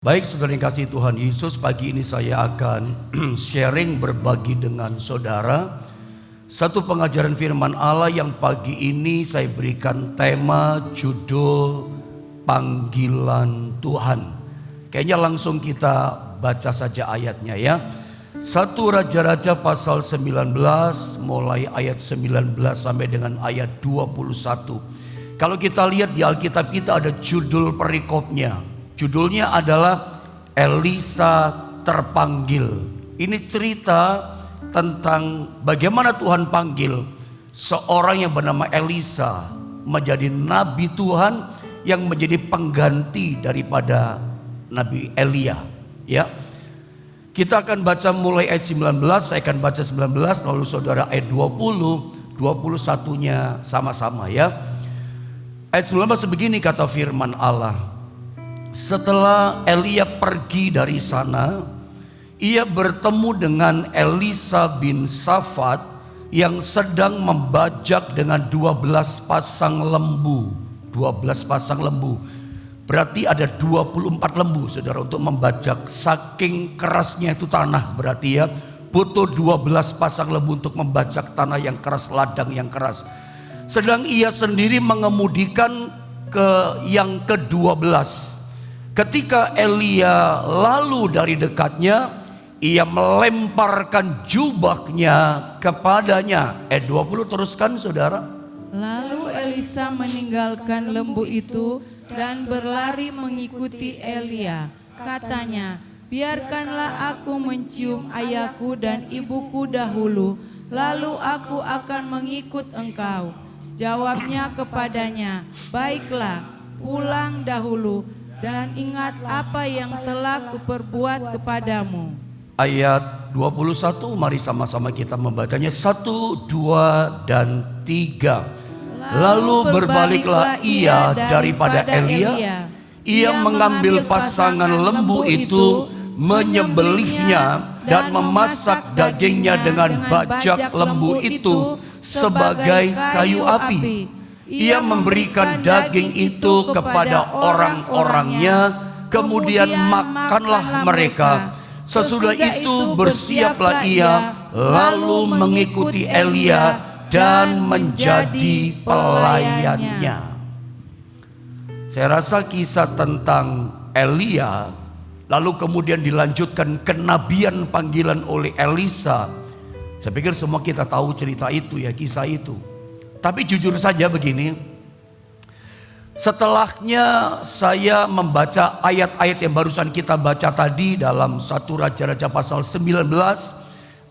Baik, saudara yang kasih Tuhan Yesus, pagi ini saya akan sharing berbagi dengan saudara satu pengajaran firman Allah yang pagi ini saya berikan tema judul Panggilan Tuhan. Kayaknya langsung kita baca saja ayatnya ya. 1 Raja-Raja pasal 19 mulai ayat 19 sampai dengan ayat 21. Kalau kita lihat di Alkitab kita ada judul perikopnya. Judulnya adalah Elisa terpanggil. Ini cerita tentang bagaimana Tuhan panggil seorang yang bernama Elisa menjadi nabi Tuhan yang menjadi pengganti daripada Nabi Elia. Ya, kita akan baca mulai ayat 19, saya akan baca 19, lalu saudara ayat 20, 21-nya sama-sama ya. Ayat 19 begini kata firman Allah. Setelah Elia pergi dari sana, ia bertemu dengan Elisa bin Safat yang sedang membajak dengan 12 pasang lembu. 12 pasang lembu. Berarti ada 24 lembu saudara untuk membajak. Saking kerasnya itu tanah berarti ya. Butuh 12 pasang lembu untuk membajak tanah yang keras, ladang yang keras. Sedang ia sendiri mengemudikan yang ke-12. Ketika Elia lalu dari dekatnya, ia melemparkan jubahnya kepadanya. 20 teruskan saudara. Lalu Elisa meninggalkan lembu itu dan berlari mengikuti Elia. Katanya, biarkanlah aku mencium ayahku dan ibuku dahulu, lalu aku akan mengikut engkau. Jawabnya kepadanya, baiklah, pulang dahulu. Dan ingat apa yang telah kuperbuat kepadamu. Ayat 21, mari sama-sama kita membacanya. 1, 2, dan 3. Lalu berbaliklah ia daripada Elia. Ia mengambil pasangan lembu itu, menyembelihnya dan memasak dagingnya dengan bajak lembu itu sebagai kayu api. Ia memberikan daging itu kepada orang-orangnya, kemudian makanlah mereka. Sesudah itu bersiaplah ia, lalu mengikuti Elia dan menjadi pelayannya. Saya rasa kisah tentang Elia, lalu kemudian dilanjutkan kenabian panggilan oleh Elisa. Saya pikir semua kita tahu cerita itu ya, kisah itu. Tapi jujur saja begini, setelahnya saya membaca ayat-ayat yang barusan kita baca tadi dalam 1 Raja-Raja pasal 19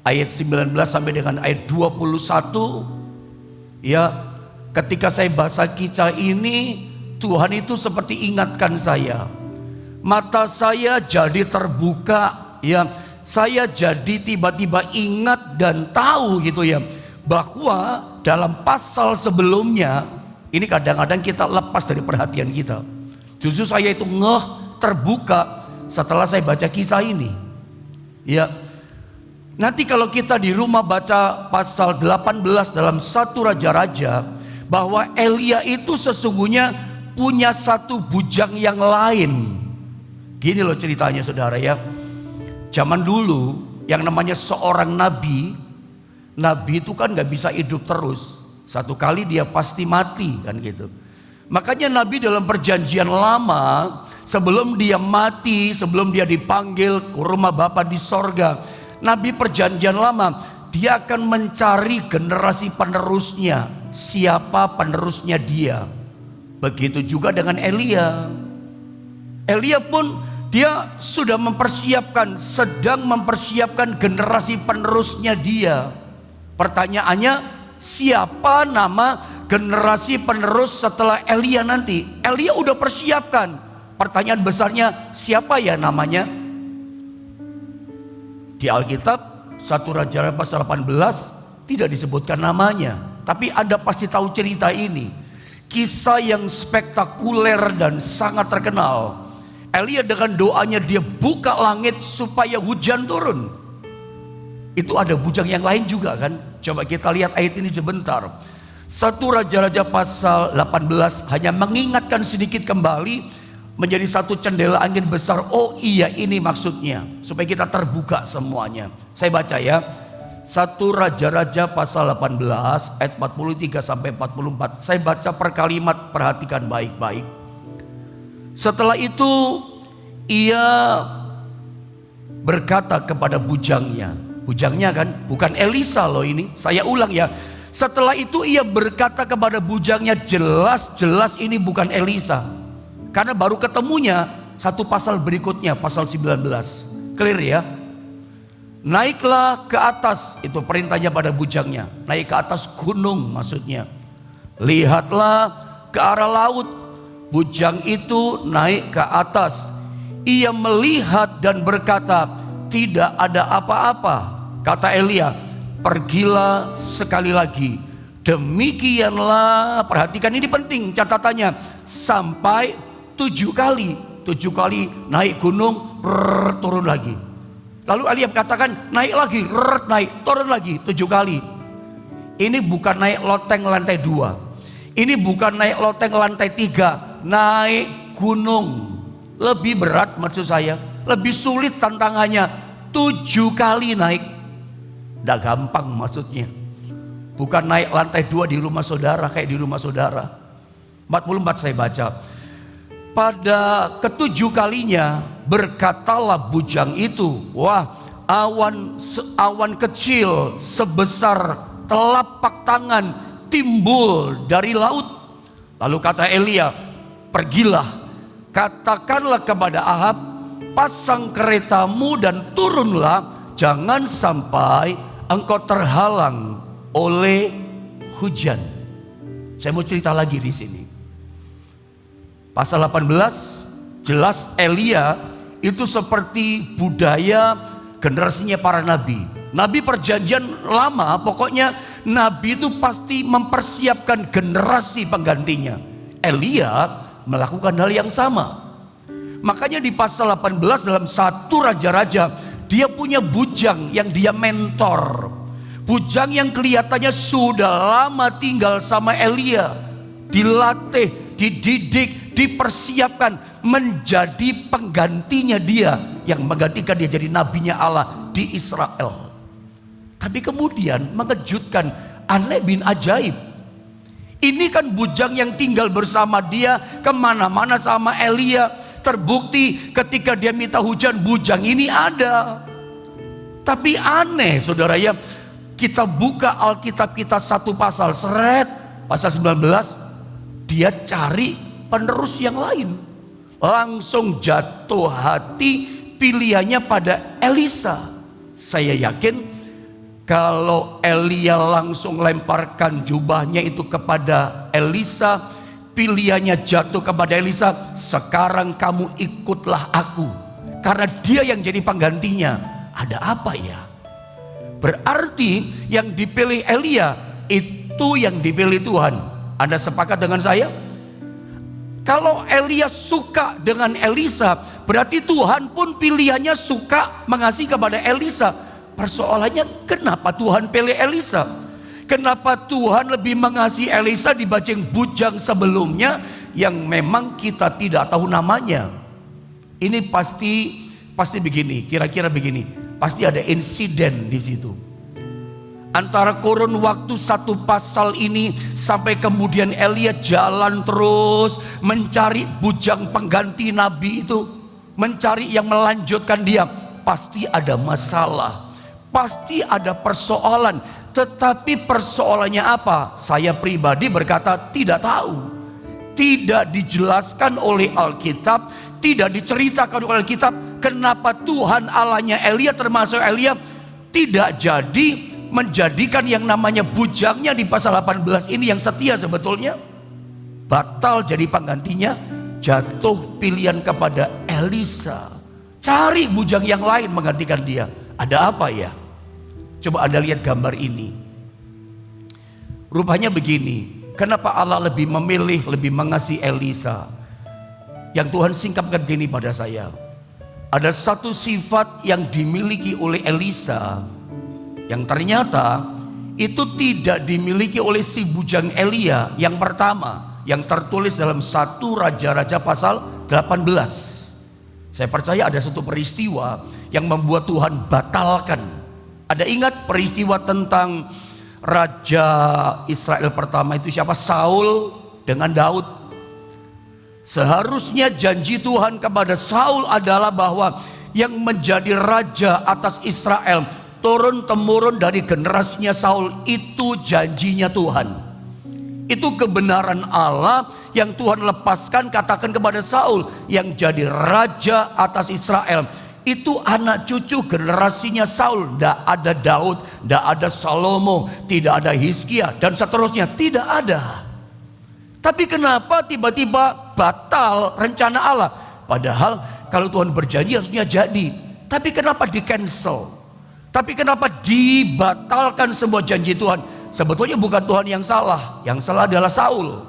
ayat 19 sampai dengan ayat 21. Ya, ketika saya baca kisah ini, Tuhan itu seperti ingatkan saya. Mata saya jadi terbuka ya, saya jadi tiba-tiba ingat dan tahu gitu ya, bahwa dalam pasal sebelumnya ini kadang-kadang kita lepas dari perhatian kita. Justru saya itu terbuka setelah saya baca kisah ini. Ya, nanti kalau kita di rumah baca pasal 18 dalam 1 Raja-Raja, bahwa Elia itu sesungguhnya punya satu bujang yang lain. Gini loh ceritanya saudara ya. Zaman dulu yang namanya seorang nabi itu kan gak bisa hidup terus. Satu kali dia pasti mati kan gitu. Makanya Nabi dalam perjanjian lama, sebelum dia mati, sebelum dia dipanggil ke rumah Bapa di sorga, Nabi perjanjian lama, dia akan mencari generasi penerusnya. Siapa penerusnya dia. Begitu juga dengan Elia. Elia pun dia sudah mempersiapkan, sedang mempersiapkan generasi penerusnya dia. Pertanyaannya, siapa nama generasi penerus setelah Elia nanti? Elia udah persiapkan. Pertanyaan besarnya, siapa ya namanya? Di Alkitab 1 Raja pasal 18 tidak disebutkan namanya. Tapi Anda pasti tahu cerita ini. Kisah yang spektakuler dan sangat terkenal. Elia dengan doanya dia buka langit supaya hujan turun. Itu ada bujang yang lain juga kan? Coba kita lihat ayat ini sebentar. 1 Raja-Raja pasal 18 hanya mengingatkan sedikit kembali menjadi satu cendela angin besar. Oh iya, ini maksudnya, supaya kita terbuka semuanya. Saya baca ya. 1 Raja-Raja pasal 18 ayat 43 sampai 44. Saya baca per kalimat, perhatikan baik-baik. Setelah itu ia berkata kepada bujangnya. Bujangnya kan bukan Elisa loh ini. Saya ulang ya. Setelah itu ia berkata kepada bujangnya, jelas-jelas ini bukan Elisa. Karena baru ketemunya satu pasal berikutnya, pasal 19. Clear ya? Naiklah ke atas, itu perintahnya pada bujangnya. Naik ke atas gunung maksudnya. Lihatlah ke arah laut. Bujang itu naik ke atas. Ia melihat dan berkata, tidak ada apa-apa. Kata Elia, pergilah sekali lagi. Demikianlah, perhatikan ini penting catatannya, sampai 7 kali. 7 kali naik gunung, turun lagi. Lalu Elia katakan, naik lagi, naik, turun lagi 7 kali. Ini bukan naik loteng lantai 2. Ini bukan naik loteng lantai 3. Naik gunung. Lebih berat maksud saya. Lebih sulit tantangannya. 7 kali naik. Tidak gampang maksudnya. Bukan naik lantai 2 di rumah saudara, kayak di rumah saudara. 44 saya baca. Pada ke-7 kalinya berkatalah bujang itu, wah, awan kecil sebesar telapak tangan timbul dari laut. Lalu kata Elia, pergilah, katakanlah kepada Ahab, pasang keretamu dan turunlah, jangan sampai engkau terhalang oleh hujan. Saya mau cerita lagi di sini. Pasal 18, jelas Elia itu seperti budaya generasinya para nabi. Nabi perjanjian lama, pokoknya nabi itu pasti mempersiapkan generasi penggantinya. Elia melakukan hal yang sama. Makanya di pasal 18 dalam 1 Raja-Raja, dia punya bujang yang dia mentor. Bujang yang kelihatannya sudah lama tinggal sama Elia. Dilatih, dididik, dipersiapkan menjadi penggantinya dia, yang menggantikan dia jadi nabinya Allah di Israel. Tapi kemudian mengejutkan, aneh bin ajaib. Ini kan bujang yang tinggal bersama dia, kemana-mana sama Elia. Terbukti ketika dia minta hujan, bujang ini ada. Tapi aneh saudara ya, kita buka Alkitab kita satu pasal, pasal 19, dia cari penerus yang lain. Langsung jatuh hati, pilihannya pada Elisa. Saya yakin kalau Elia langsung lemparkan jubahnya itu kepada Elisa, pilihannya jatuh kepada Elisa, sekarang kamu ikutlah aku. Karena dia yang jadi penggantinya. Ada apa ya? Berarti yang dipilih Elia itu yang dipilih Tuhan. Anda sepakat dengan saya? Kalau Elia suka dengan Elisa, berarti Tuhan pun pilihannya suka mengasihi kepada Elisa. Persoalannya, kenapa Tuhan pilih Elisa? Kenapa Tuhan lebih mengasihi Elisa dibanding bujang sebelumnya yang memang kita tidak tahu namanya? Ini pasti begini, kira-kira begini. Pasti ada insiden di situ. Antara kurun waktu satu pasal ini sampai kemudian Elia jalan terus mencari bujang pengganti nabi itu, mencari yang melanjutkan dia. Pasti ada masalah, pasti ada persoalan. Tetapi persoalannya apa? Saya pribadi berkata tidak tahu. Tidak dijelaskan oleh Alkitab, tidak diceritakan oleh Alkitab. Kenapa Tuhan Allahnya Elia, termasuk Elia, tidak jadi menjadikan yang namanya bujangnya di pasal 18 ini yang setia sebetulnya. Batal jadi penggantinya, jatuh pilihan kepada Elisa. Cari bujang yang lain menggantikan dia. Ada apa ya? Coba Anda lihat gambar ini. Rupanya begini, kenapa Allah lebih memilih, lebih mengasihi Elisa? Yang Tuhan singkapkan begini pada saya. Ada satu sifat yang dimiliki oleh Elisa yang ternyata itu tidak dimiliki oleh si bujang Elia yang pertama, yang tertulis dalam 1 Raja-Raja pasal 18. Saya percaya ada satu peristiwa yang membuat Tuhan batalkan. Ada ingat peristiwa tentang Raja Israel pertama itu siapa? Saul dengan Daud. Seharusnya janji Tuhan kepada Saul adalah bahwa yang menjadi raja atas Israel turun-temurun dari generasinya Saul. Itu janjinya Tuhan. Itu kebenaran Allah yang Tuhan lepaskan. Katakan kepada Saul, yang jadi raja atas Israel itu anak cucu generasinya Saul. Tidak ada Daud, tidak ada Salomo, tidak ada Hizkia dan seterusnya. Tidak ada. Tapi kenapa tiba-tiba batal rencana Allah? Padahal kalau Tuhan berjanji harusnya jadi. Tapi kenapa di cancel? Tapi kenapa dibatalkan semua janji Tuhan? Sebetulnya bukan Tuhan yang salah. Yang salah adalah Saul.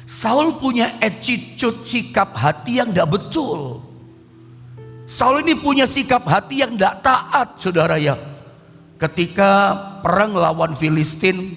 Saul punya attitude, sikap hati yang tidak betul. Saul ini punya sikap hati yang tidak taat, saudara ya. Ketika perang lawan Filistin,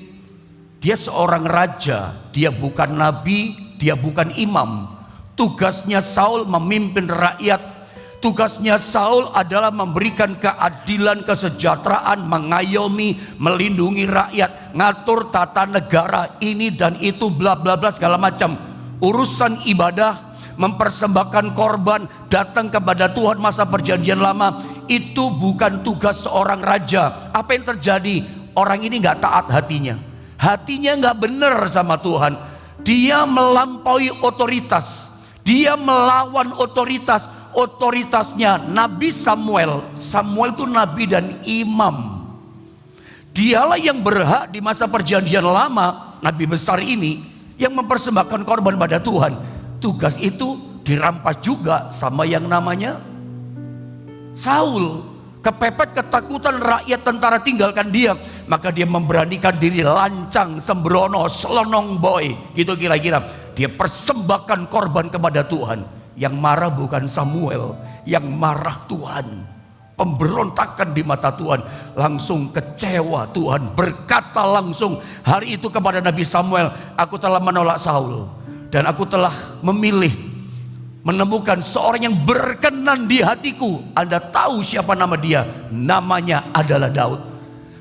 dia seorang raja. Dia bukan nabi, dia bukan imam. Tugasnya Saul memimpin rakyat. Tugasnya Saul adalah memberikan keadilan, kesejahteraan, mengayomi, melindungi rakyat, ngatur tata negara, ini dan itu, bla bla bla segala macam. Urusan ibadah, mempersembahkan korban, datang kepada Tuhan masa perjanjian lama, itu bukan tugas seorang raja. Apa yang terjadi? Orang ini gak taat hatinya. Hatinya gak benar sama Tuhan. Dia melampaui otoritas. Dia melawan otoritas. Otoritasnya Nabi Samuel. Samuel itu nabi dan imam. Dialah yang berhak di masa perjanjian lama, nabi besar ini, yang mempersembahkan korban pada Tuhan. Tugas itu dirampas juga sama yang namanya Saul. Kepepet ketakutan rakyat tentara tinggalkan dia, maka dia memberanikan diri lancang, sembrono, selonong boy, gitu kira-kira. Dia persembahkan korban kepada Tuhan. Yang marah bukan Samuel, yang marah Tuhan. Pemberontakan di mata Tuhan. Langsung kecewa Tuhan, berkata langsung hari itu kepada Nabi Samuel, aku telah menolak Saul dan aku telah memilih menemukan seorang yang berkenan di hatiku. Anda tahu siapa nama dia? Namanya adalah Daud.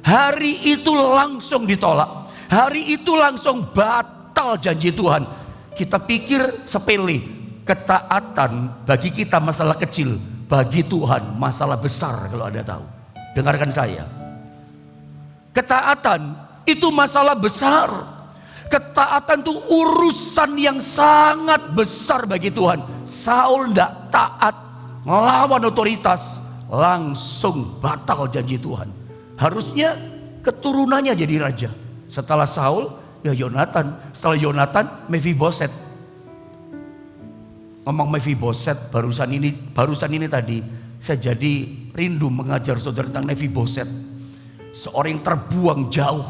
Hari itu langsung ditolak. Hari itu langsung batal janji Tuhan. Kita pikir sepele. Ketaatan bagi kita masalah kecil, bagi Tuhan masalah besar. Kalau Anda tahu, dengarkan saya. Ketaatan itu masalah besar. Ketaatan itu urusan yang sangat besar bagi Tuhan. Saul tidak taat, melawan otoritas, langsung batal janji Tuhan. Harusnya keturunannya jadi raja. Setelah Saul, ya Yonatan. Setelah Yonatan, Mephiboset. Ngomong Mephiboset, barusan ini tadi saya jadi rindu mengajar saudara tentang Mephiboset. Seorang yang terbuang jauh,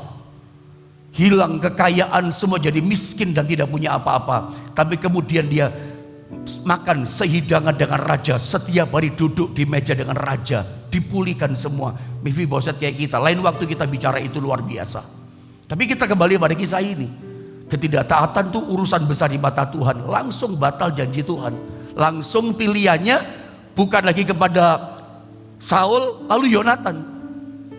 hilang kekayaan semua, jadi miskin dan tidak punya apa-apa. Tapi kemudian dia makan sehidangan dengan raja, setiap hari duduk di meja dengan raja, dipulihkan semua. Mephiboset kayak kita. Lain waktu kita bicara itu luar biasa. Tapi kita kembali pada kisah ini. Ketidaktaatan itu urusan besar di mata Tuhan. Langsung batal janji Tuhan. Langsung pilihannya bukan lagi kepada Saul lalu Yonatan,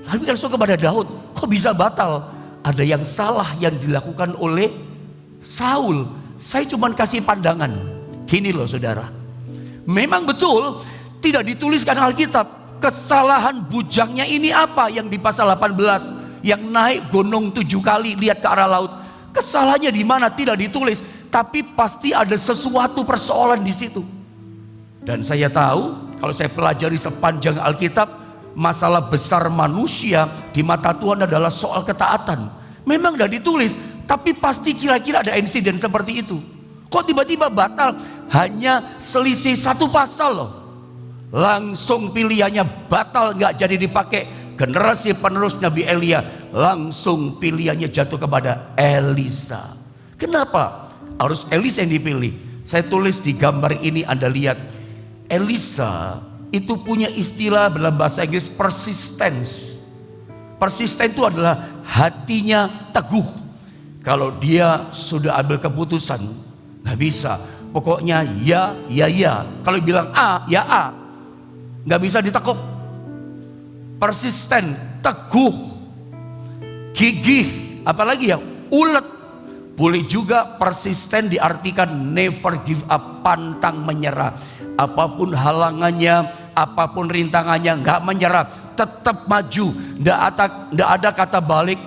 lalu langsung kepada Daud. Kok bisa batal? Ada yang salah yang dilakukan oleh Saul. Saya cuma kasih pandangan. Gini loh saudara, memang betul tidak dituliskan Alkitab. Kesalahan bujangnya ini apa yang di pasal 18, yang naik gunung 7 kali lihat ke arah laut. Kesalahannya di mana tidak ditulis, tapi pasti ada sesuatu persoalan di situ. Dan saya tahu kalau saya pelajari sepanjang Alkitab, masalah besar manusia di mata Tuhan adalah soal ketaatan. Memang tidak ditulis, tapi pasti kira-kira ada insiden seperti itu. Kok tiba-tiba batal? Hanya selisih 1 pasal loh. Langsung pilihannya batal, nggak jadi dipakai. Generasi penerus Nabi Elia, langsung pilihannya jatuh kepada Elisa. Kenapa harus Elisa yang dipilih? Saya tulis di gambar ini, Anda lihat. Elisa itu punya istilah dalam bahasa Inggris persistence. Persisten itu adalah hatinya teguh. Kalau dia sudah ambil keputusan, nggak bisa. Pokoknya ya, ya, ya. Kalau bilang A, ya A. Nggak bisa ditekuk. Persisten, teguh, gigih, apalagi ya, ulet. Boleh juga persisten diartikan never give up, pantang menyerah. Apapun halangannya, apapun rintangannya, nggak menyerah, tetap maju. Nggak ada kata balik,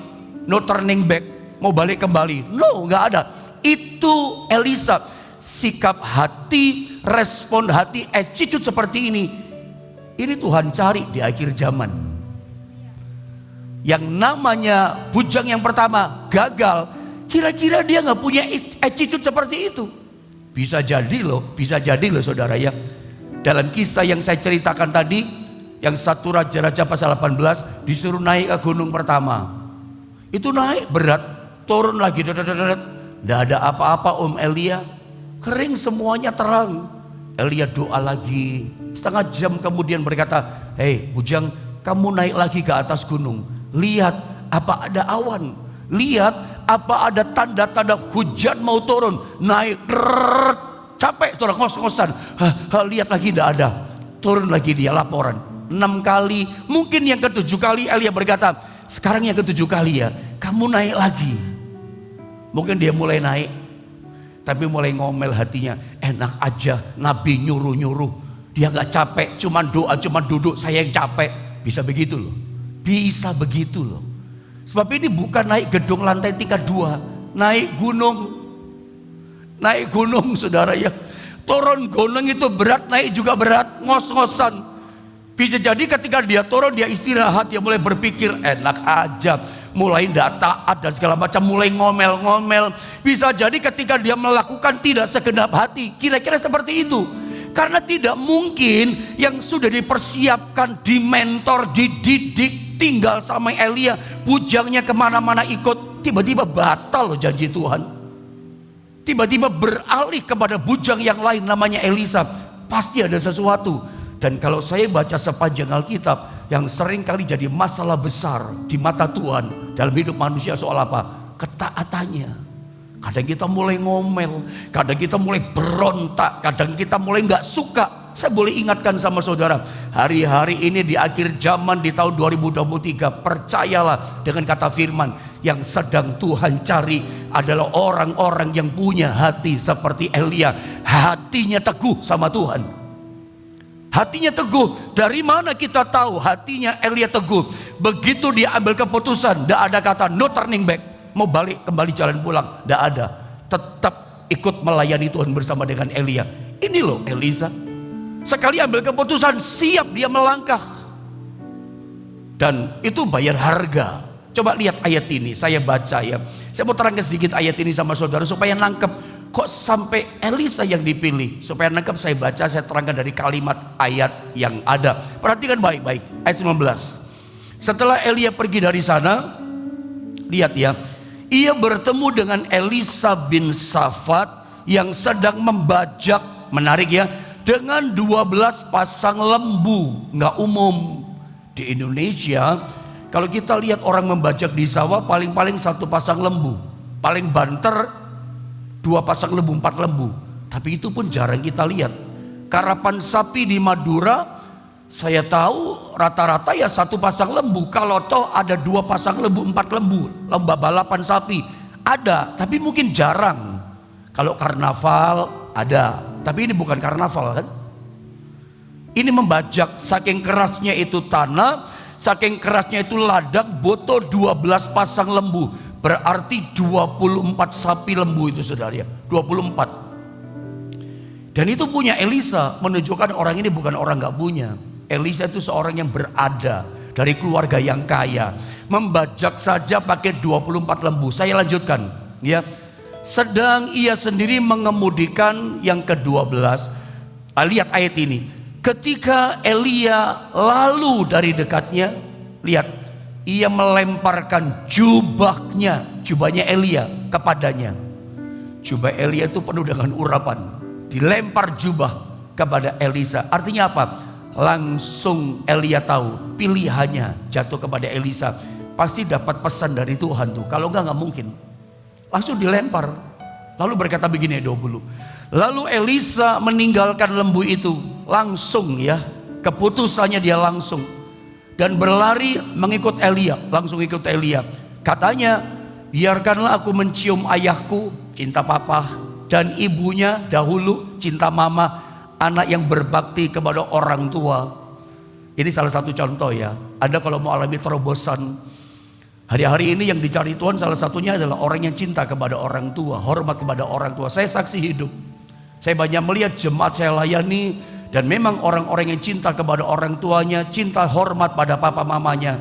no turning back, mau balik kembali. No, nggak ada. Itu Elisa, sikap hati, respon hati, attitude seperti ini. Ini Tuhan cari di akhir zaman. Yang namanya bujang yang pertama gagal, kira-kira dia nggak punya attitude seperti itu. Bisa jadi loh saudara ya. Dalam kisah yang saya ceritakan tadi, yang 1 Raja-Raja pasal 18, disuruh naik ke gunung pertama. Itu naik berat, turun lagi, nggak ada apa-apa Om Elia, kering semuanya, terang. Elia doa lagi, setengah jam kemudian berkata, hei bujang, kamu naik lagi ke atas gunung, lihat apa ada awan, lihat apa ada tanda-tanda hujan mau turun. Naik, capek saudara, ngos-ngosan, lihat lagi tidak ada, turun lagi dia laporan 6 kali. Mungkin yang ke-7 kali Elia berkata, sekarang yang ke-7 kali ya, kamu naik lagi. Mungkin dia mulai naik, tapi mulai ngomel hatinya, enak aja Nabi nyuruh-nyuruh, dia gak capek, cuman doa, cuman duduk, saya yang capek. Bisa begitu loh, bisa begitu loh. Sebab ini bukan naik gedung lantai tingkat 2, naik gunung saudara ya. Turun gunung itu berat, naik juga berat, ngos-ngosan. Bisa jadi ketika dia turun, dia istirahat, dia mulai berpikir enak aja, mulai tidak taat dan segala macam, mulai ngomel-ngomel. Bisa jadi ketika dia melakukan tidak segenap hati, kira-kira seperti itu. Karena tidak mungkin yang sudah dipersiapkan, dimentor, dididik, tinggal sama Elia, bujangnya kemana-mana ikut, tiba-tiba batal loh janji Tuhan. Tiba-tiba beralih kepada bujang yang lain namanya Elisa. Pasti ada sesuatu. Dan kalau saya baca sepanjang Alkitab, yang sering kali jadi masalah besar di mata Tuhan dalam hidup manusia soal apa? Ketaatannya. Kadang kita mulai ngomel, kadang kita mulai berontak, kadang kita mulai gak suka. Saya boleh ingatkan sama saudara, hari-hari ini di akhir zaman di tahun 2023, percayalah dengan kata firman, yang sedang Tuhan cari adalah orang-orang yang punya hati seperti Elia. Hatinya teguh sama Tuhan. Hatinya teguh. Dari mana kita tahu hatinya Elia teguh? Begitu dia ambil keputusan, tidak ada kata no turning back, mau balik kembali jalan pulang, tidak ada. Tetap ikut melayani Tuhan bersama dengan Elia. Ini loh Elisa, sekali ambil keputusan siap dia melangkah, dan itu bayar harga. Coba lihat ayat ini, saya baca ya. Saya mau terangkan sedikit ayat ini sama saudara supaya nangkep. Kok sampai Elisa yang dipilih? Supaya nangkep saya baca, saya terangkan dari kalimat ayat yang ada. Perhatikan baik-baik, ayat 19. Setelah Elia pergi dari sana, lihat ya, ia bertemu dengan Elisa bin Safat yang sedang membajak, menarik ya, dengan 12 pasang lembu. Nggak umum di Indonesia. Kalau kita lihat orang membajak di sawah, paling-paling 1 pasang lembu, paling banter 2 pasang lembu, 4 lembu. Tapi itu pun jarang kita lihat. Karapan sapi di Madura, saya tahu rata-rata ya 1 pasang lembu. Kalau toh ada 2 pasang lembu, 4 lembu, lomba balapan sapi ada, tapi mungkin jarang. Kalau karnaval ada, tapi ini bukan karnaval kan. Ini membajak, saking kerasnya itu tanah, saking kerasnya itu ladang, butuh 12 pasang lembu. Berarti 24 sapi lembu itu saudara ya, 24. Dan itu punya Elisa, menunjukkan orang ini bukan orang gak punya. Elisa itu seorang yang berada, dari keluarga yang kaya. Membajak saja pakai 24 lembu. Saya lanjutkan ya. Sedang ia sendiri mengemudikan yang ke-12. Lihat ayat ini. Ketika Elia lalu dari dekatnya, lihat, ia melemparkan jubahnya Elia kepadanya. Jubah Elia itu penuh dengan urapan. Dilempar jubah kepada Elisa. Artinya apa? Langsung Elia tahu pilihannya jatuh kepada Elisa. Pasti dapat pesan dari Tuhan tuh. Kalau enggak mungkin. Langsung dilempar. Lalu berkata begini 20. Lalu Elisa meninggalkan lembu itu langsung ya, keputusannya dia langsung, dan berlari mengikut Elia, langsung ikut Elia. Katanya, biarkanlah aku mencium ayahku, cinta papa, dan ibunya dahulu, cinta mama, anak yang berbakti kepada orang tua. Ini salah satu contoh ya. Anda kalau mau alami terobosan hari-hari ini yang dicari Tuhan, salah satunya adalah orang yang cinta kepada orang tua, hormat kepada orang tua. Saya saksi hidup. Saya banyak melihat jemaat saya layani, dan memang orang-orang yang cinta kepada orang tuanya, cinta hormat pada papa mamanya,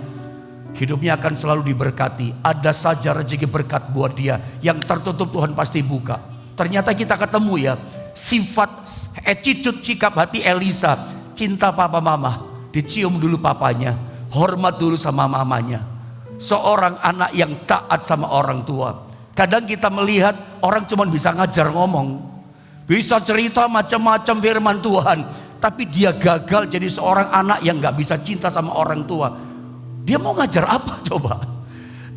hidupnya akan selalu diberkati. Ada saja rezeki berkat buat dia yang tertutup, Tuhan pasti buka. Ternyata kita ketemu ya, sifat attitude, sikap hati Elisa, cinta papa mama, dicium dulu papanya, hormat dulu sama mamanya. Seorang anak yang taat sama orang tua. Kadang kita melihat orang cuma bisa ngajar ngomong, bisa cerita macam-macam firman Tuhan, tapi dia gagal jadi seorang anak yang gak bisa cinta sama orang tua. Dia mau ngajar apa coba?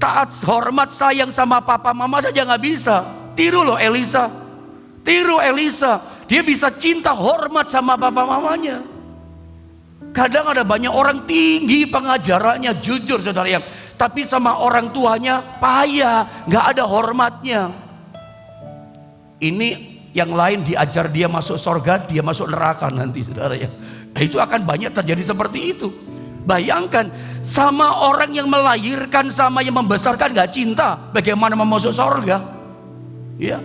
Taat, hormat, sayang sama papa mama saja gak bisa. Tiru loh Elisa, tiru Elisa. Dia bisa cinta, hormat sama papa mamanya. Kadang ada banyak orang tinggi pengajarannya, jujur saudara ya, tapi sama orang tuanya payah, gak ada hormatnya. Ini yang lain diajar dia masuk sorga, dia masuk neraka nanti saudara ya. Itu akan banyak terjadi seperti itu. Bayangkan, sama orang yang melahirkan, sama yang membesarkan gak cinta, bagaimana mau masuk sorga? Ya,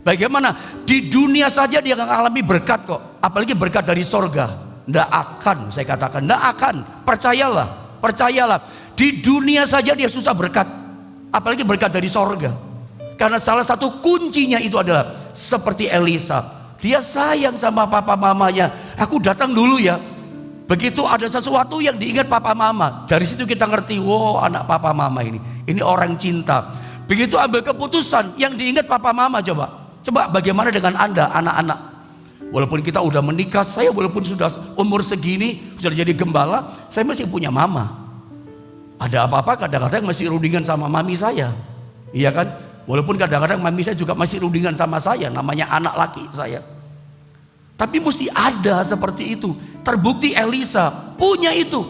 bagaimana di dunia saja dia gak mengalami berkat kok, apalagi berkat dari sorga. Nggak akan, saya katakan nggak akan. Percayalah, percayalah, di dunia saja dia susah berkat, apalagi berkat dari sorga. Karena salah satu kuncinya itu adalah seperti Elisa, dia sayang sama papa mamanya. Aku datang dulu ya, begitu ada sesuatu yang diingat papa mama, dari situ kita ngerti, wow, anak papa mama ini orang cinta. Begitu ambil keputusan, yang diingat papa mama. Coba bagaimana dengan Anda anak-anak? Walaupun kita udah menikah, saya walaupun sudah umur segini, sudah jadi gembala, saya masih punya mama. Ada apa-apa kadang-kadang masih rundingan sama mami saya, iya kan? Walaupun kadang-kadang mami saya juga masih rundingan sama saya, namanya anak laki saya. Tapi mesti ada seperti itu. Terbukti Elisa punya itu.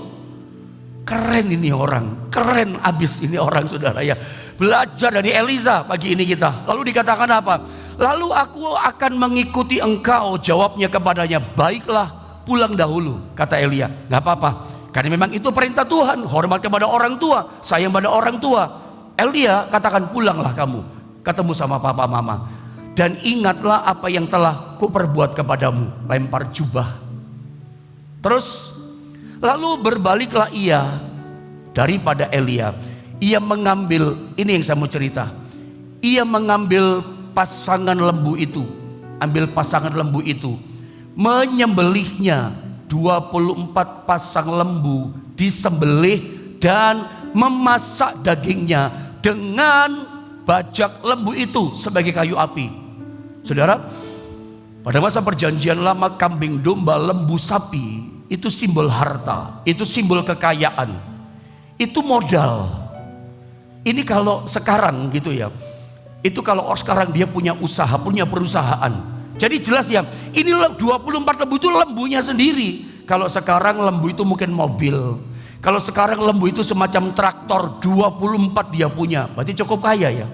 Keren ini orang, keren abis ini orang saudara ya. Belajar dari Elisa pagi ini kita. Lalu dikatakan apa? Lalu aku akan mengikuti engkau, jawabnya kepadanya. Baiklah, pulang dahulu, kata Elia. Gak apa-apa, karena memang itu perintah Tuhan, hormat kepada orang tua, sayang pada orang tua. Elia katakan, pulanglah kamu, ketemu sama papa mama, dan ingatlah apa yang telah kuperbuat kepadamu. Lempar jubah. Terus lalu berbaliklah ia daripada Elia. Ia mengambil, ini yang saya mau cerita, ia mengambil pasangan lembu itu, menyembelihnya. 24 pasang lembu disembelih dan memasak dagingnya dengan bajak lembu itu sebagai kayu api. Saudara, pada masa perjanjian lama, kambing domba, lembu, sapi itu simbol harta, itu simbol kekayaan, itu modal. Ini kalau sekarang gitu ya, itu kalau sekarang dia punya usaha, punya perusahaan. Jadi jelas ya, ini 24 lembu itu lembunya sendiri. Kalau sekarang lembu itu mungkin mobil. Kalau sekarang lembu itu semacam traktor, 24 dia punya. Berarti cukup kaya ya.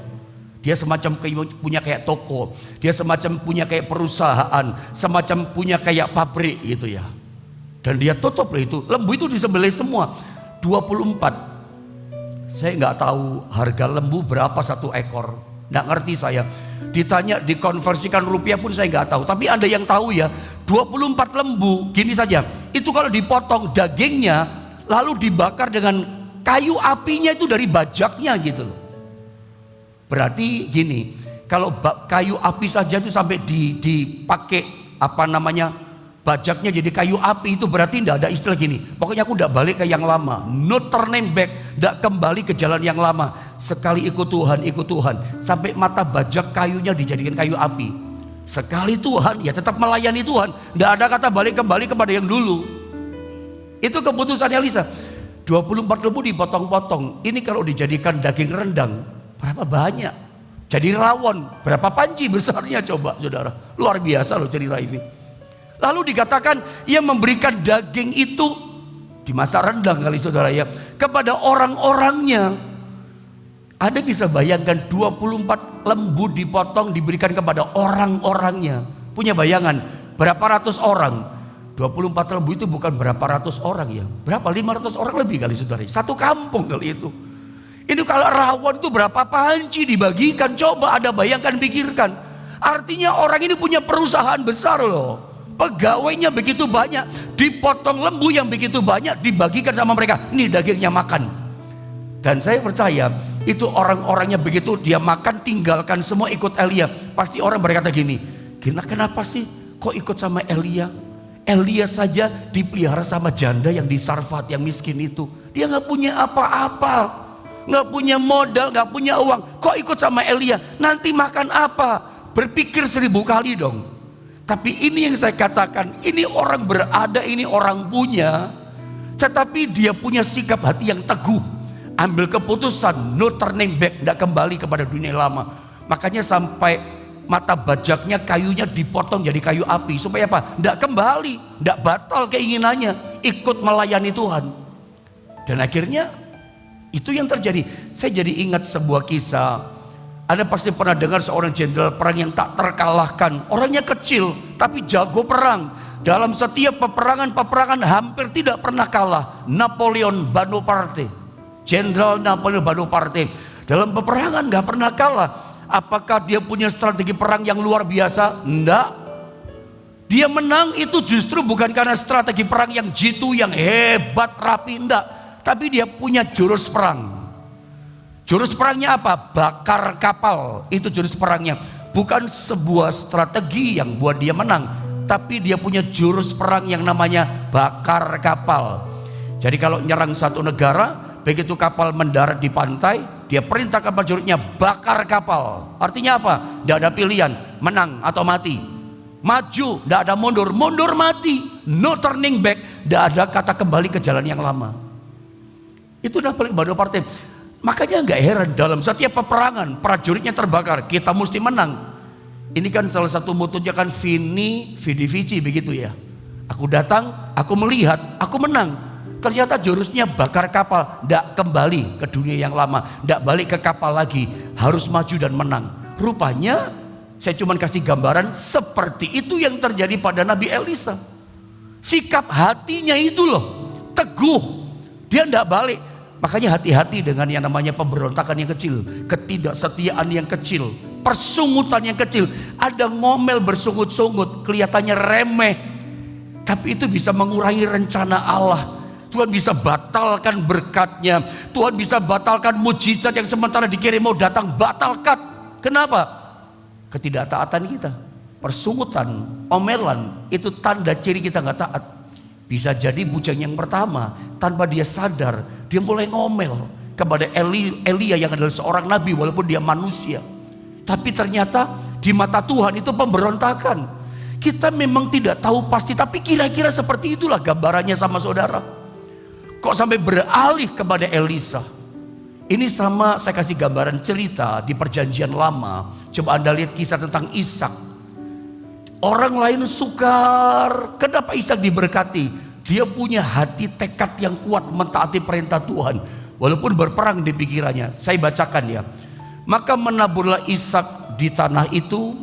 Dia semacam punya kayak toko, dia semacam punya kayak perusahaan, semacam punya kayak pabrik gitu ya. Dan dia tutup lah itu. Lembu itu disembelih semua, 24. Saya nggak tahu harga lembu berapa satu ekor, nggak ngerti saya. Ditanya dikonversikan rupiah pun saya nggak tahu. Tapi Anda yang tahu ya, 24 lembu gini saja. Itu kalau dipotong dagingnya, lalu dibakar dengan kayu apinya itu dari bajaknya gitu loh. Berarti gini, kalau kayu api saja itu sampai dipakai apa namanya, bajaknya jadi kayu api, itu berarti tidak ada istilah gini, pokoknya aku tidak balik ke yang lama, no turning back, tidak kembali ke jalan yang lama. Sekali ikut Tuhan, sampai mata bajak kayunya dijadikan kayu api. Sekali Tuhan, ya tetap melayani Tuhan, tidak ada kata balik kembali kepada yang dulu. Itu keputusan Elisa. 24 lembu dipotong-potong. Ini kalau dijadikan daging rendang berapa banyak? Jadi rawon, berapa panci besarnya coba saudara. Luar biasa loh cerita ini. Lalu dikatakan ia memberikan daging itu di masa rendang kali saudara ya, kepada orang-orangnya. Ada bisa bayangkan 24 lembu dipotong diberikan kepada orang-orangnya. Punya bayangan berapa ratus orang? 24 lembu itu bukan berapa ratus orang ya. Berapa? 500 orang lebih kali saudara. Satu kampung kali itu. Ini kalau rawon itu berapa panci dibagikan? Coba Anda bayangkan, pikirkan. Artinya orang ini punya perusahaan besar loh. Pegawainya begitu banyak, dipotong lembu yang begitu banyak dibagikan sama mereka. Ini dagingnya makan. Dan saya percaya itu orang-orangnya begitu dia makan tinggalkan semua ikut Elia. Pasti orang berkata gini, kenapa sih kok ikut sama Elia? Elia saja dipelihara sama janda yang di Sarfat yang miskin itu. Dia gak punya apa-apa, gak punya modal, gak punya uang. Kok ikut sama Elia? Nanti makan apa? Berpikir 1000 kali dong. Tapi ini yang saya katakan, ini orang berada, ini orang punya, tetapi dia punya sikap hati yang teguh, ambil keputusan, no turning back, tidak kembali kepada dunia lama. Makanya sampai mata bajaknya kayunya dipotong jadi kayu api, supaya apa? Tidak kembali, tidak batal keinginannya, ikut melayani Tuhan. Dan akhirnya itu yang terjadi. Saya jadi ingat sebuah kisah. Anda pasti pernah dengar seorang jenderal perang yang tak terkalahkan. Orangnya kecil tapi jago perang. Dalam setiap peperangan hampir tidak pernah kalah. Napoleon Bonaparte. Jenderal Napoleon Bonaparte. Dalam peperangan gak pernah kalah. Apakah dia punya strategi perang yang luar biasa? Enggak. Dia menang itu justru bukan karena strategi perang yang jitu, yang hebat, rapi, enggak. Tapi dia punya jurus perang. Jurus perangnya apa? Bakar kapal. Itu jurus perangnya. Bukan sebuah strategi yang buat dia menang, tapi dia punya jurus perang yang namanya bakar kapal. Jadi kalau nyerang satu negara, begitu kapal mendarat di pantai, dia perintahkan prajuritnya bakar kapal. Artinya apa? Tidak ada pilihan, menang atau mati. Maju, tidak ada mundur, mundur mati. No turning back, tidak ada kata kembali ke jalan yang lama. Itu Napoleon Bonaparte. Makanya gak heran dalam setiap peperangan prajuritnya terbakar, kita mesti menang. Ini kan salah satu motonya kan Vini Vidi Vici begitu ya. Aku datang, aku melihat, aku menang. Ternyata jurusnya bakar kapal, gak kembali ke dunia yang lama, gak balik ke kapal lagi, harus maju dan menang. Rupanya saya cuma kasih gambaran seperti itu yang terjadi pada Nabi Elisa. Sikap hatinya itu loh, teguh, dia gak balik. Makanya hati-hati dengan yang namanya pemberontakan yang kecil, ketidaksetiaan yang kecil, persungutan yang kecil. Ada ngomel bersungut-sungut, kelihatannya remeh, tapi itu bisa mengurangi rencana Allah. Tuhan bisa batalkan berkatnya, Tuhan bisa batalkan mujizat yang sementara dikirim mau datang, batalkan. Kenapa? Ketidaktaatan kita, persungutan, omelan, itu tanda ciri kita gak taat. Bisa jadi bujang yang pertama, tanpa dia sadar, dia mulai ngomel kepada Elia yang adalah seorang nabi walaupun dia manusia. Tapi ternyata di mata Tuhan itu pemberontakan. Kita memang tidak tahu pasti, tapi kira-kira seperti itulah gambarannya sama saudara. Kok sampai beralih kepada Elisa? Ini sama saya kasih gambaran cerita di perjanjian lama. Coba Anda lihat kisah tentang Ishak. Orang lain sukar, kenapa Ishak diberkati? Dia punya hati tekad yang kuat mentaati perintah Tuhan, walaupun berperang di pikirannya. Saya bacakan ya. Maka menaburlah Ishak di tanah itu,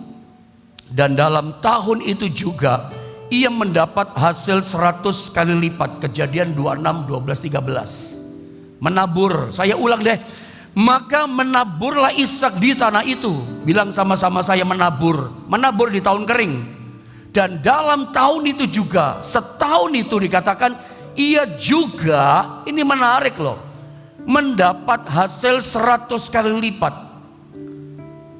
dan dalam tahun itu juga ia mendapat hasil 100 kali lipat. Kejadian 26, 12, 13. Menabur, saya ulang deh. Maka menaburlah Ishak di tanah itu. Bilang sama-sama saya menabur. Menabur di tahun kering. Dan dalam tahun itu juga, setahun itu dikatakan ia juga, ini menarik loh, mendapat hasil 100 kali lipat.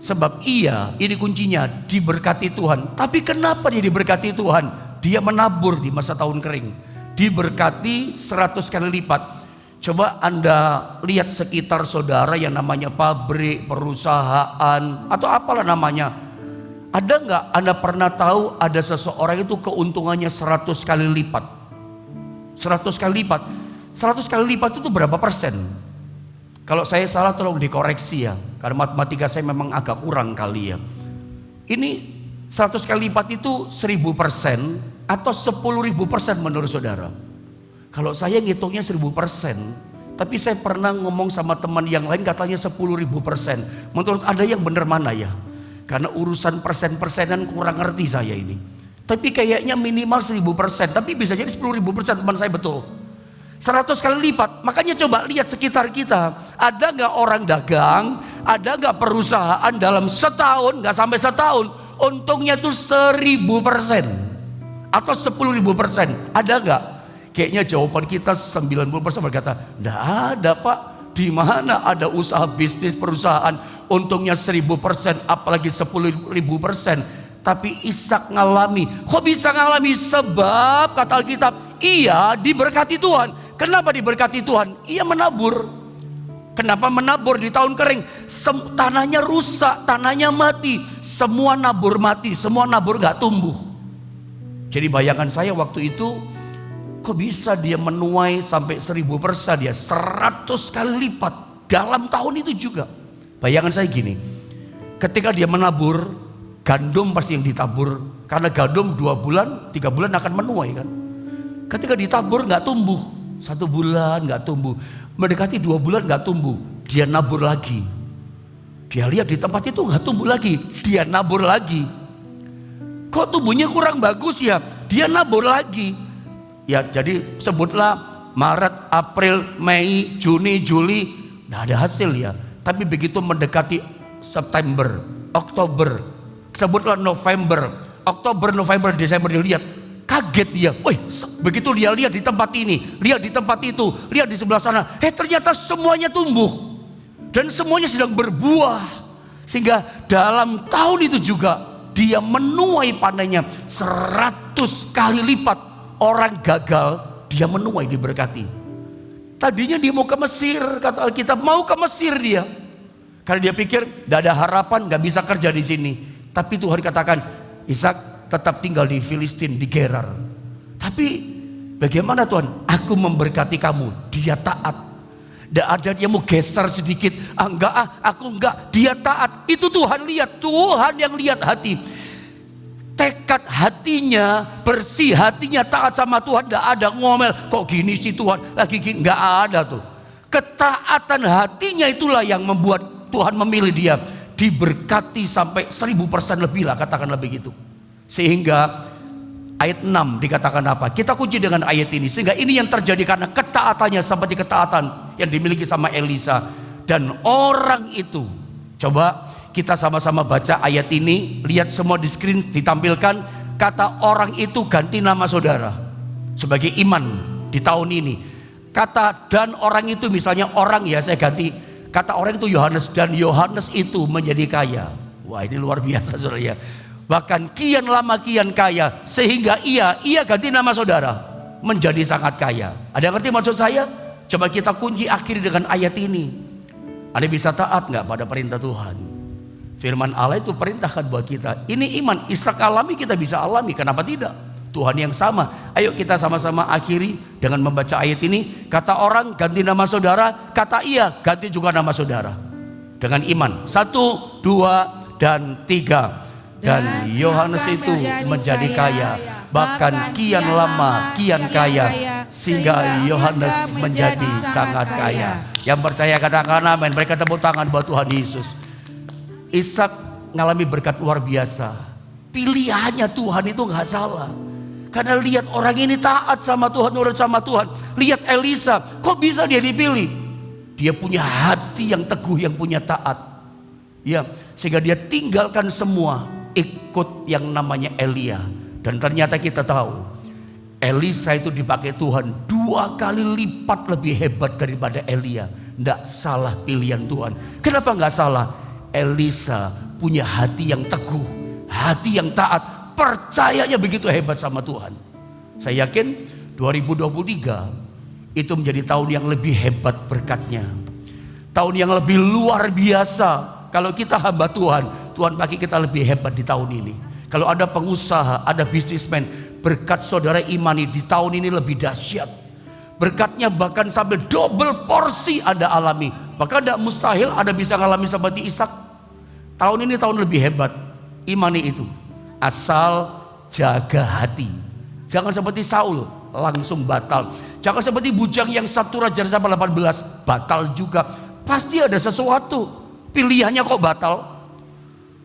Sebab ia, ini kuncinya, diberkati Tuhan. Tapi kenapa dia diberkati Tuhan? Dia menabur di masa tahun kering, diberkati 100 kali lipat. Coba Anda lihat sekitar saudara yang namanya pabrik, perusahaan, atau apalah namanya. Ada nggak Anda pernah tahu ada seseorang itu keuntungannya 100 kali lipat? 100 kali lipat. 100 kali lipat itu berapa persen? Kalau saya salah tolong dikoreksi ya, karena matematika saya memang agak kurang kali ya. Ini 100 kali lipat itu 1000% atau 10.000% menurut saudara? Kalau saya ngitungnya 1000%, tapi saya pernah ngomong sama teman yang lain katanya 10.000%. Menurut Anda yang benar mana ya? Karena urusan persen-persenan kurang ngerti saya ini. Tapi kayaknya minimal 1000%, tapi bisa jadi 10.000% teman saya betul. 100 kali lipat, makanya coba lihat sekitar kita. Ada gak orang dagang, ada gak perusahaan dalam setahun, gak sampai setahun, untungnya itu 1000% atau 10.000%, ada gak? Kayaknya jawaban kita 90% berkata, enggak ada Pak. Di mana ada usaha bisnis perusahaan untungnya 1000%, apalagi 10.000%. Tapi Ishak ngalami. Kok bisa ngalami? Sebab kata Alkitab, ia diberkati Tuhan. Kenapa diberkati Tuhan? Ia menabur. Kenapa menabur di tahun kering? Tanahnya rusak, tanahnya mati. Semua nabur mati, semua nabur gak tumbuh. Jadi bayangan saya waktu itu, kok bisa dia menuai sampai 1000%, dia 100 kali lipat dalam tahun itu juga. Bayangan saya gini, ketika dia menabur, gandum pasti yang ditabur. Karena gandum 2 bulan, 3 bulan akan menuai kan. Ketika ditabur gak tumbuh, 1 bulan gak tumbuh, mendekati 2 bulan gak tumbuh, dia nabur lagi. Dia lihat di tempat itu gak tumbuh lagi, dia nabur lagi. Kok tumbuhnya kurang bagus ya, dia nabur lagi. Ya jadi sebutlah Maret, April, Mei, Juni, Juli, nggak ada hasil ya. Tapi begitu mendekati September, Oktober, sebutlah November, Oktober, November, Desember, dia lihat, kaget dia. Wih, begitu dia lihat di tempat ini, lihat di tempat itu, lihat di sebelah sana, ternyata semuanya tumbuh dan semuanya sedang berbuah. Sehingga dalam tahun itu juga dia menuai panennya 100 kali lipat. Orang gagal, dia menuai, diberkati. Tadinya dia mau ke Mesir, kata Alkitab, mau ke Mesir dia. Karena dia pikir gak ada harapan, gak bisa kerja di sini. Tapi Tuhan katakan, Ishak tetap tinggal di Filistin, di Gerar. Tapi bagaimana Tuhan? Aku memberkati kamu. Dia taat. Gak ada dia mau geser sedikit. Aku enggak. Dia taat. Itu Tuhan lihat. Tuhan yang lihat hati. Tekad hatinya bersih, hatinya taat sama Tuhan, gak ada ngomel, kok gini sih Tuhan, lagi gini, gak ada tuh. Ketaatan hatinya itulah yang membuat Tuhan memilih dia, diberkati sampai 1000% lebih lah, katakanlah begitu. Sehingga ayat 6 dikatakan apa? Kita kunci dengan ayat ini, sehingga ini yang terjadi karena ketaatannya seperti ketaatan yang dimiliki sama Elisa. Dan orang itu, coba kita sama-sama baca ayat ini, lihat semua di screen ditampilkan. Kata orang itu ganti nama saudara sebagai iman di tahun ini. Kata dan orang itu, misalnya orang ya saya ganti, kata orang itu Yohanes, dan Yohanes itu menjadi kaya. Wah ini luar biasa saudara ya. Bahkan kian lama kian kaya, sehingga ia ganti nama saudara menjadi sangat kaya. Ada yang ngerti maksud saya? Coba kita kunci akhir dengan ayat ini. Anda bisa taat nggak pada perintah Tuhan? Firman Allah itu perintahkan buat kita. Ini iman, Ishak alami, kita bisa alami. Kenapa tidak? Tuhan yang sama. Ayo kita sama-sama akhiri dengan membaca ayat ini. Kata orang ganti nama saudara, kata ia ganti juga nama saudara. Dengan iman. 1, 2, dan 3. Dan Yohanes itu menjadi kaya. Bahkan kian lama kian kaya. Sehingga Yohanes menjadi sangat kaya. Yang percaya katakan amin. Mereka tepuk tangan buat Tuhan Yesus. Ishak ngalami berkat luar biasa. Pilihannya Tuhan itu gak salah. Karena lihat orang ini taat sama Tuhan, nurut sama Tuhan. Lihat Elisa, kok bisa dia dipilih? Dia punya hati yang teguh, yang punya taat. Ya, sehingga dia tinggalkan semua, ikut yang namanya Elia. Dan ternyata kita tahu, Elisa itu dipakai Tuhan 2 kali lipat lebih hebat daripada Elia. Tidak salah pilihan Tuhan. Kenapa gak salah? Elisa punya hati yang teguh, hati yang taat, percayanya begitu hebat sama Tuhan. Saya yakin 2023 itu menjadi tahun yang lebih hebat berkatnya, tahun yang lebih luar biasa. Kalau kita hamba Tuhan, Tuhan pakai kita lebih hebat di tahun ini. Kalau ada pengusaha, ada bisnismen, berkat saudara imani di tahun ini lebih dahsyat. Berkatnya bahkan sampai double porsi Anda alami. Maka tidak mustahil ada bisa ngalami seperti Ishak. Tahun ini tahun lebih hebat. Imani itu. Asal jaga hati. Jangan seperti Saul langsung batal. Jangan seperti bujang yang 1 Raja 18 batal juga. Pasti ada sesuatu. Pilihannya kok batal.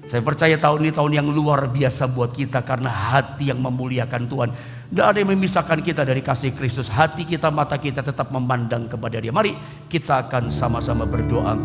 Saya percaya tahun ini tahun yang luar biasa buat kita karena hati yang memuliakan Tuhan. Tidak ada yang memisahkan kita dari kasih Kristus. Hati kita, mata kita tetap memandang kepada Dia. Mari kita akan sama-sama berdoa.